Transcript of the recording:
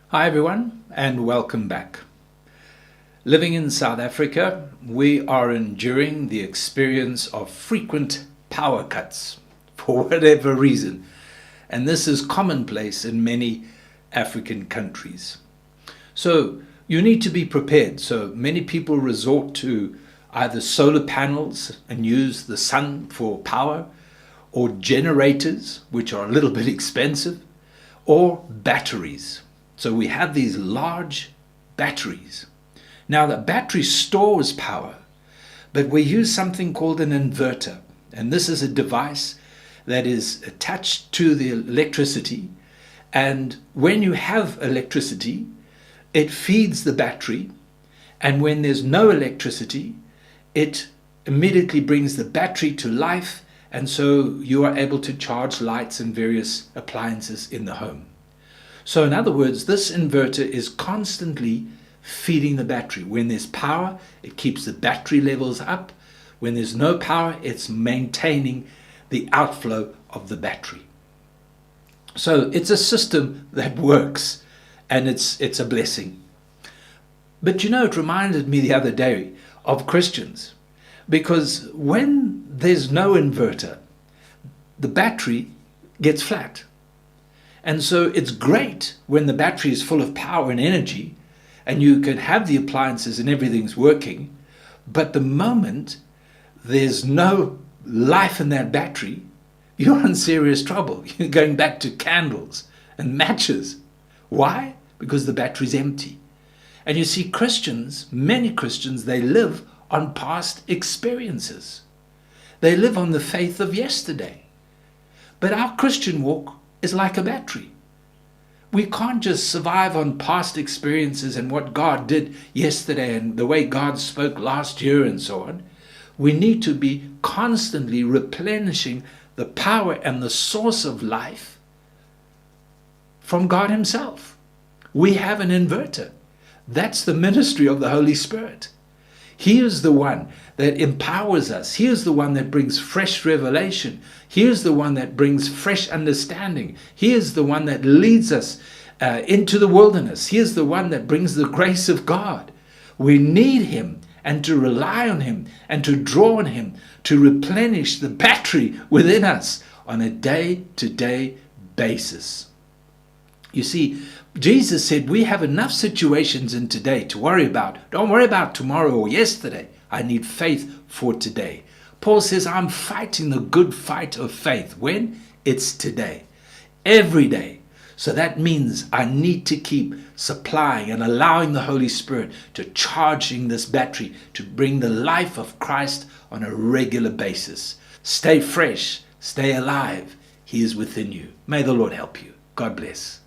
Hi everyone, and welcome back. Living in South Africa, we are enduring the experience of frequent power cuts for whatever reason, and this is commonplace in many African countries. So you need to be prepared. So many people resort to either solar panels and use the sun for power, or generators, which are a little bit expensive, or batteries. So we have these large batteries. Now the battery stores power, but we use something called an inverter. And this is a device that is attached to the electricity. And when you have electricity, it feeds the battery. And when there's no electricity, it immediately brings the battery to life. And so you are able to charge lights and various appliances in the home. So in other words, this inverter is constantly feeding the battery. When there's power, it keeps the battery levels up. When there's no power, it's maintaining the outflow of the battery. So it's a system that works, and it's a blessing. But you know, it reminded me the other day of Christians, because when there's no inverter, the battery gets flat. And so it's great when the battery is full of power and energy and you can have the appliances and everything's working. But the moment there's no life in that battery, you're in serious trouble. You're going back to candles and matches. Why? Because the battery's empty. And you see, Christians, many Christians, they live on past experiences. They live on the faith of yesterday. But our Christian walk is like a battery. We can't just survive on past experiences and what God did yesterday and the way God spoke last year and so on. We need to be constantly replenishing the power and the source of life from God Himself. We have an inverter. That's the ministry of the Holy Spirit. He is the one that empowers us. He is the one that brings fresh revelation. He is the one that brings fresh understanding. He is the one that leads us into the wilderness. He is the one that brings the grace of God. We need Him, and to rely on Him and to draw on Him to replenish the battery within us on a day-to-day basis. You see, Jesus said we have enough situations in today to worry about. Don't worry about tomorrow or yesterday. I need faith for today. Paul says I'm fighting the good fight of faith. When? It's today. Every day. So that means I need to keep supplying and allowing the Holy Spirit to charging this battery to bring the life of Christ on a regular basis. Stay fresh. Stay alive. He is within you. May the Lord help you. God bless.